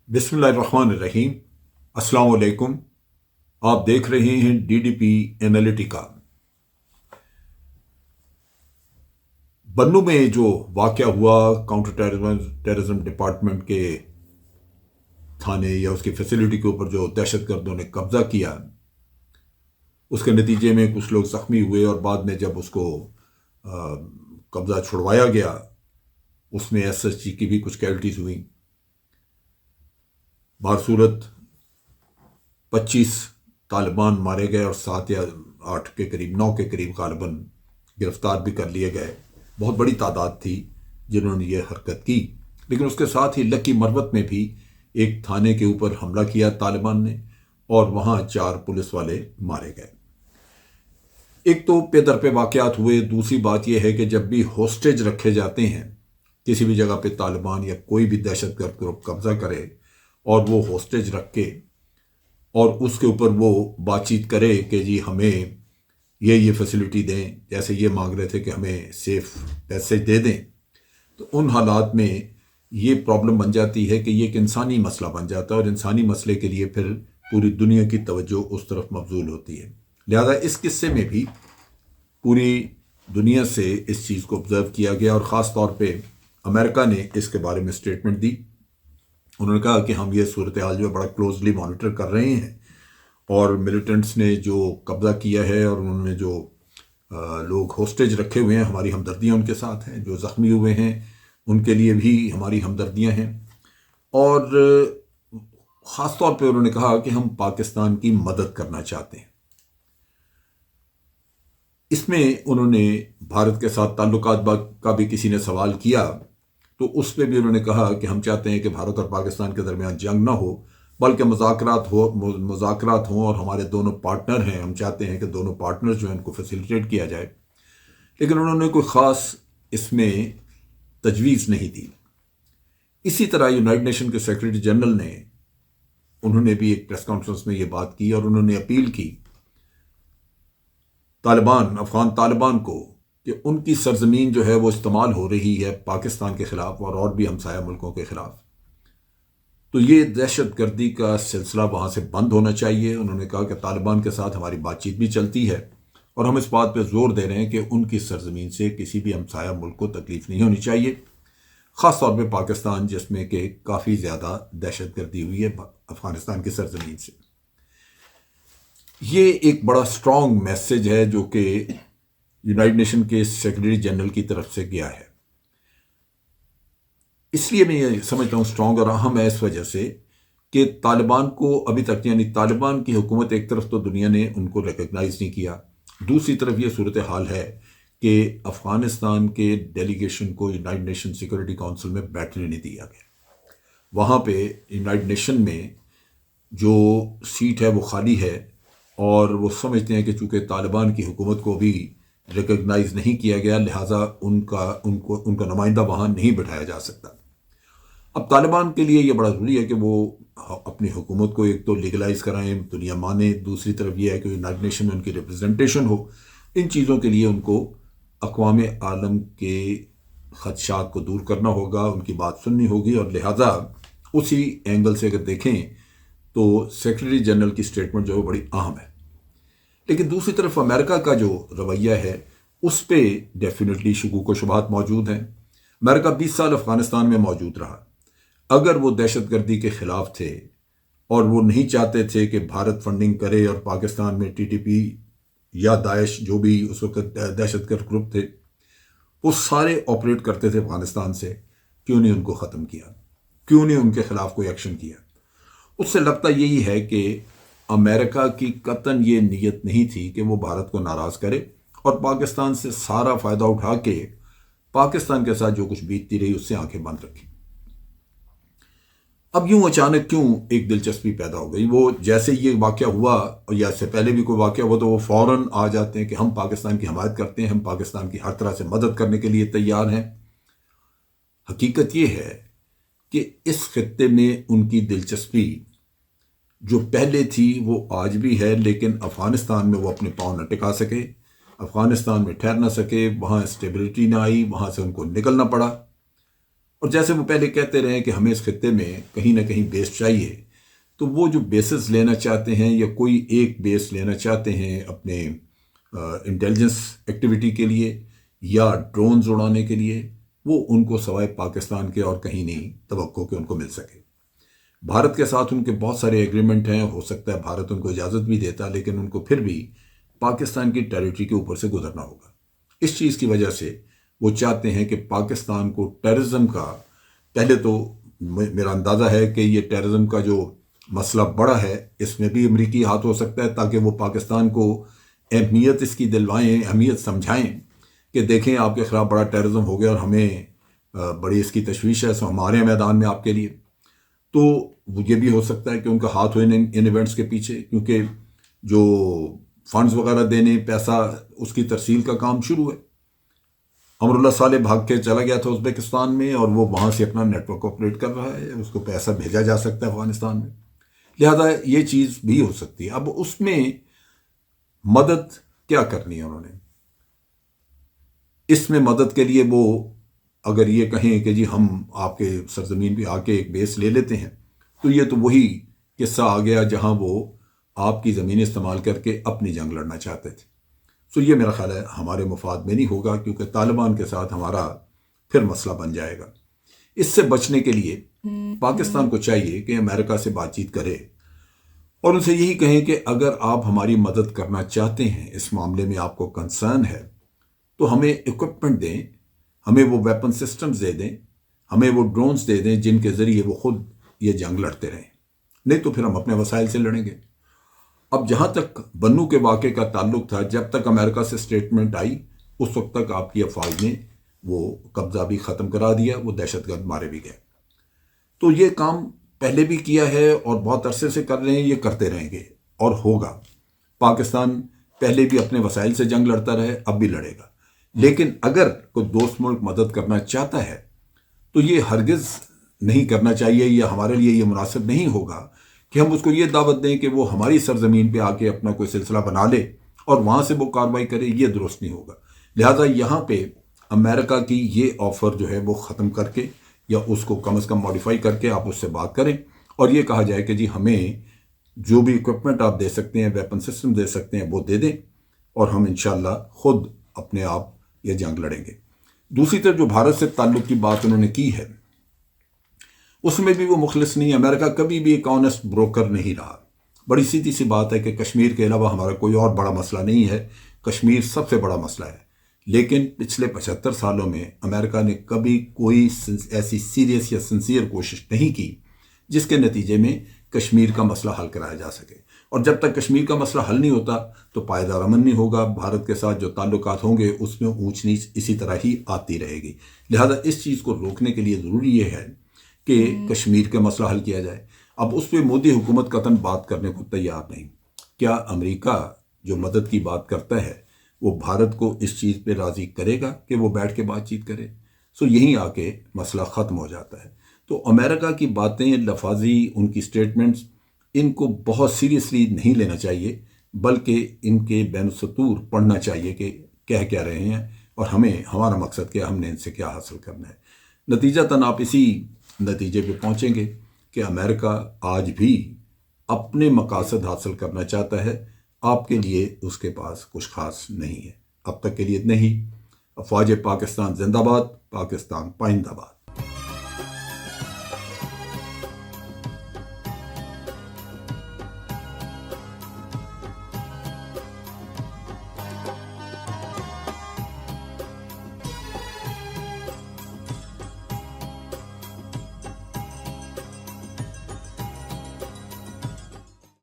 बिस्मिल्लाहिर्रहमानिर्रहीम। अस्सलाम वालेकुम। आप देख रहे हैं डीडीपी एनालिटिका। बन्नू में जो वाक़या हुआ, काउंटर टेररिज्म डिपार्टमेंट के थाने या उसकी फैसिलिटी के ऊपर जो दहशतगर्दों ने कब्जा किया, उसके नतीजे में कुछ लोग ज़ख्मी हुए और बाद में जब उसको कब्जा छुड़वाया गया, उसमें एसएसजी की भी कुछ कैजुअल्टीज हुई। बासूरत 25 तालिबान मारे गए और 7 या 8 के करीब 9 के करीब गालिबन गिरफ्तार भी कर लिए गए। बहुत बड़ी तादाद थी जिन्होंने ये हरकत की। लेकिन उसके साथ ही लकी मरवत में भी एक थाने के ऊपर हमला किया तालिबान ने और वहाँ 4 पुलिस वाले मारे गए। एक तो पेदर पे वाक़यात हुए। दूसरी बात यह है कि जब भी होस्टेज रखे जाते हैं किसी भी जगह पे, तालिबान या कोई भी दहशतगर्द ग्रुप कब्जा करे और वो होस्टेज रख के और उसके ऊपर वो बातचीत करे कि जी हमें ये फैसिलिटी दें, जैसे ये मांग रहे थे कि हमें सेफ पैसेज दे दें, तो उन हालात में ये प्रॉब्लम बन जाती है कि ये एक इंसानी मसला बन जाता है और इंसानी मसले के लिए फिर पूरी दुनिया की तवज्जो उस तरफ मबजूल होती है। लिहाजा इस किस्से में भी पूरी दुनिया से इस चीज़ को ऑब्ज़र्व किया गया और ख़ास तौर पे अमेरिका ने इसके बारे में स्टेटमेंट दी। उन्होंने कहा कि हम ये सूरत हाल जो है बड़ा क्लोजली मॉनिटर कर रहे हैं और मिलिटेंट्स ने जो कब्ज़ा किया है और उन्होंने जो लोग होस्टेज रखे हुए हैं, हमारी हमदर्दियाँ उनके साथ हैं। जो ज़ख्मी हुए हैं उनके लिए भी हमारी हमदर्दियाँ हैं। और ख़ास तौर पे उन्होंने कहा कि हम पाकिस्तान की मदद करना चाहते हैं। इसमें उन्होंने भारत के साथ ताल्लुकात का भी किसी ने सवाल किया, तो उस पर भी उन्होंने कहा कि हम चाहते हैं कि भारत और पाकिस्तान के दरमियान जंग ना हो, बल्कि मुज़ाकरात हों और हमारे दोनों पार्टनर हैं, हम चाहते हैं कि दोनों पार्टनर जो हैं उनको फैसिलिटेट किया जाए। लेकिन उन्होंने कोई ख़ास इसमें तजवीज़ नहीं दी। इसी तरह यूनाइटेड नेशन के सेक्रेटरी जनरल ने उन्होंने भी एक प्रेस कॉन्फ्रेंस में ये बात की और उन्होंने अपील की अफगान तालिबान को कि उनकी सरजमीन जो है वो इस्तेमाल हो रही है पाकिस्तान के ख़िलाफ़ और भी हमसाया मुल्कों के ख़िलाफ़, तो ये दहशतगर्दी का सिलसिला वहाँ से बंद होना चाहिए। उन्होंने कहा कि तालिबान के साथ हमारी बातचीत भी चलती है और हम इस बात पर ज़ोर दे रहे हैं कि उनकी सरजमीन से किसी भी हमसाया मुल्क को तकलीफ़ नहीं होनी चाहिए, ख़ास तौर पर पाकिस्तान जिसमें कि काफ़ी ज़्यादा दहशतगर्दी हुई है अफ़गानिस्तान की सरजमीन से। ये एक बड़ा स्ट्रॉन्ग मैसेज है जो कि यूनाइटेड नेशन के सेक्रेटरी जनरल की तरफ से गया है। इसलिए मैं ये समझता हूँ स्ट्रॉन्ग और अहम है इस वजह से कि तालिबान को अभी तक, यानी तालिबान की हुकूमत, एक तरफ तो दुनिया ने उनको रिकग्नाइज़ नहीं किया, दूसरी तरफ ये सूरत हाल है कि अफ़गानिस्तान के डेलीगेशन को यूनाइटेड नेशन सिक्योरिटी काउंसिल में बैठने नहीं दिया गया। वहाँ पे यूनाइटेड नेशन में जो सीट है वो खाली है और वो समझते हैं कि चूँकि तालिबान की हुकूमत को भी रिकग्नाइज़ नहीं किया गया, लिहाजा उनका नुमाइंदा वहाँ नहीं बिठाया जा सकता। अब तालिबान के लिए ये बड़ा ज़रूरी है कि वो अपनी हुकूमत को एक तो लीगलाइज़ कराएं, दुनिया माने, दूसरी तरफ ये है कि यूनाइटेड नेशन में उनकी रिप्रेजेंटेशन हो। इन चीज़ों के लिए उनको अक़वाम आलम के ख़दशात को दूर करना होगा, उनकी बात सुननी होगी और लिहाजा उसी एंगल से अगर देखें तो सेक्रेटरी जनरल की स्टेटमेंट जो है बड़ी अहम है। लेकिन दूसरी तरफ अमेरिका का जो रवैया है उस पर डेफिनेटली शकूक व शुबहात मौजूद हैं। अमेरिका 20 साल अफ़गानिस्तान में मौजूद रहा। अगर वो दहशतगर्दी के ख़िलाफ़ थे और वो नहीं चाहते थे कि भारत फंडिंग करे और पाकिस्तान में टीटीपी या दाइश जो भी उस वक्त दहशतगर्द ग्रुप थे वो सारे ऑपरेट करते थे अफ़गानिस्तान से, क्यों नहीं उनको ख़त्म किया, क्यों नहीं उनके ख़िलाफ़ कोई एक्शन किया? उससे लगता यही है कि अमेरिका की कतन ये नीयत नहीं थी कि वो भारत को नाराज़ करे और पाकिस्तान से सारा फ़ायदा उठा के पाकिस्तान के साथ जो कुछ बीतती रही उससे आंखें बंद रखी। अब यूं अचानक क्यों एक दिलचस्पी पैदा हो गई? वो जैसे ये वाक़या हुआ और या इससे पहले भी कोई वाक़या हुआ तो वो फ़ौरन आ जाते हैं कि हम पाकिस्तान की हमायत करते हैं, हम पाकिस्तान की हर तरह से मदद करने के लिए तैयार हैं। हकीकत ये है कि इस खित्ते में उनकी दिलचस्पी जो पहले थी वो आज भी है, लेकिन अफ़गानिस्तान में वो अपने पाँव न टिका सके, अफ़गानिस्तान में ठहर ना सके, वहाँ स्टेबिलिटी ना आई, वहाँ से उनको निकलना पड़ा اور جیسے وہ پہلے کہتے رہے کہ ہمیں اس خطے میں کہیں نہ کہیں بیس چاہیے، تو وہ جو بیسز لینا چاہتے ہیں یا کوئی ایک بیس لینا چاہتے ہیں اپنے انٹیلیجنس ایکٹیویٹی کے لیے یا ڈرونز اڑانے کے لیے، وہ ان کو سوائے پاکستان کے اور کہیں نہیں توقع کہ ان کو مل سکے۔ بھارت کے ساتھ ان کے بہت سارے ایگریمنٹ ہیں، ہو سکتا ہے بھارت ان کو اجازت بھی دیتا، لیکن ان کو پھر بھی پاکستان کی ٹیریٹری کے اوپر سے گزرنا ہوگا۔ اس چیز کی وجہ سے وہ چاہتے ہیں کہ پاکستان کو ٹیررزم کا، پہلے تو میرا اندازہ ہے کہ یہ ٹیررزم کا جو مسئلہ بڑا ہے اس میں بھی امریکی ہاتھ ہو سکتا ہے، تاکہ وہ پاکستان کو اہمیت اس کی دلوائیں، اہمیت سمجھائیں کہ دیکھیں آپ کے خلاف بڑا ٹیررزم ہو گیا اور ہمیں بڑی اس کی تشویش ہے، سو ہمارے میدان میں آپ کے لیے۔ تو یہ بھی ہو سکتا ہے کہ ان کا ہاتھ ہو ان ایونٹس کے پیچھے، کیونکہ جو فنڈز وغیرہ دینے، پیسہ، اس کی ترسیل کا کام شروع ہے۔ امراللہ صالح بھاگ کے چلا گیا تھا ازبکستان میں، اور وہ وہاں سے اپنا نیٹ ورک آپریٹ کر رہا ہے، اس کو پیسہ بھیجا جا سکتا ہے افغانستان میں، لہذا یہ چیز بھی ہو سکتی ہے۔ اب اس میں مدد کیا کرنی ہے انہوں نے؟ اس میں مدد کے لیے وہ اگر یہ کہیں کہ جی ہم آپ کے سرزمین پہ آ کے ایک بیس لے لیتے ہیں، تو یہ تو وہی قصہ آ گیا جہاں وہ آپ کی زمین استعمال کر کے اپنی جنگ لڑنا چاہتے تھے۔ سو یہ میرا خیال ہے ہمارے مفاد میں نہیں ہوگا، کیونکہ طالبان کے ساتھ ہمارا پھر مسئلہ بن جائے گا۔ اس سے بچنے کے لیے پاکستان کو چاہیے کہ امریکہ سے بات چیت کرے اور ان سے یہی کہیں کہ اگر آپ ہماری مدد کرنا چاہتے ہیں، اس معاملے میں آپ کو کنسرن ہے، تو ہمیں اکوپمنٹ دیں، ہمیں وہ ویپن سسٹمز دے دیں، ہمیں وہ ڈرونز دے دیں جن کے ذریعے وہ خود یہ جنگ لڑتے رہیں، نہیں تو پھر ہم اپنے وسائل سے لڑیں گے۔ اب جہاں تک بنو کے واقعے کا تعلق تھا، جب تک امریکہ سے سٹیٹمنٹ آئی اس وقت تک آپ کی افواج نے وہ قبضہ بھی ختم کرا دیا، وہ دہشت گرد مارے بھی گئے۔ تو یہ کام پہلے بھی کیا ہے اور بہت عرصے سے کر رہے ہیں، یہ کرتے رہیں گے اور ہوگا۔ پاکستان پہلے بھی اپنے وسائل سے جنگ لڑتا رہے، اب بھی لڑے گا، لیکن اگر کوئی دوست ملک مدد کرنا چاہتا ہے تو یہ ہرگز نہیں کرنا چاہیے، یا ہمارے لیے یہ مناسب نہیں ہوگا کہ ہم اس کو یہ دعوت دیں کہ وہ ہماری سرزمین پہ آ کے اپنا کوئی سلسلہ بنا لے اور وہاں سے وہ کارروائی کرے، یہ درست نہیں ہوگا۔ لہذا یہاں پہ امریکہ کی یہ آفر جو ہے وہ ختم کر کے، یا اس کو کم از کم ماڈیفائی کر کے آپ اس سے بات کریں اور یہ کہا جائے کہ جی ہمیں جو بھی اکوپمنٹ آپ دے سکتے ہیں، ویپن سسٹم دے سکتے ہیں، وہ دے دیں اور ہم انشاءاللہ خود اپنے آپ یہ جنگ لڑیں گے۔ دوسری طرف جو بھارت سے تعلق کی بات انہوں نے کی ہے، اس میں بھی وہ مخلص نہیں۔ امریکہ کبھی بھی ایک آنیسٹ بروکر نہیں رہا۔ بڑی سیدھی سی بات ہے کہ کشمیر کے علاوہ ہمارا کوئی اور بڑا مسئلہ نہیں ہے، کشمیر سب سے بڑا مسئلہ ہے، لیکن پچھلے 75 سالوں میں امریکہ نے کبھی کوئی ایسی سیریس یا سنسیئر کوشش نہیں کی جس کے نتیجے میں کشمیر کا مسئلہ حل کرایا جا سکے۔ اور جب تک کشمیر کا مسئلہ حل نہیں ہوتا تو پائیدار امن نہیں ہوگا، بھارت کے ساتھ جو تعلقات ہوں گے اس میں اونچ نیچ اسی طرح ہی آتی رہے گی۔ لہذا اس چیز کو روکنے کے لیے ضروری یہ ہے کہ کشمیر کا مسئلہ حل کیا جائے۔ اب اس پہ مودی حکومت قطعاً بات کرنے کو تیار نہیں۔ کیا امریکہ جو مدد کی بات کرتا ہے وہ بھارت کو اس چیز پہ راضی کرے گا کہ وہ بیٹھ کے بات چیت کرے؟ سو یہیں آ کے مسئلہ ختم ہو جاتا ہے۔ تو امریکہ کی باتیں، لفاظی ان کی سٹیٹمنٹس، ان کو بہت سیریسلی نہیں لینا چاہیے، بلکہ ان کے بین السطور پڑھنا چاہیے کہ کہہ کیا رہے ہیں اور ہمیں ہمارا مقصد کیا، ہم نے ان سے کیا حاصل کرنا ہے۔ نتیجتاً آپ اسی نتیجے پہ پہنچیں گے کہ امریکہ آج بھی اپنے مقاصد حاصل کرنا چاہتا ہے، آپ کے لیے اس کے پاس کچھ خاص نہیں ہے۔ اب تک کے لیے اتنا ہی۔ افواج پاکستان زندہ باد، پاکستان پائندہ باد۔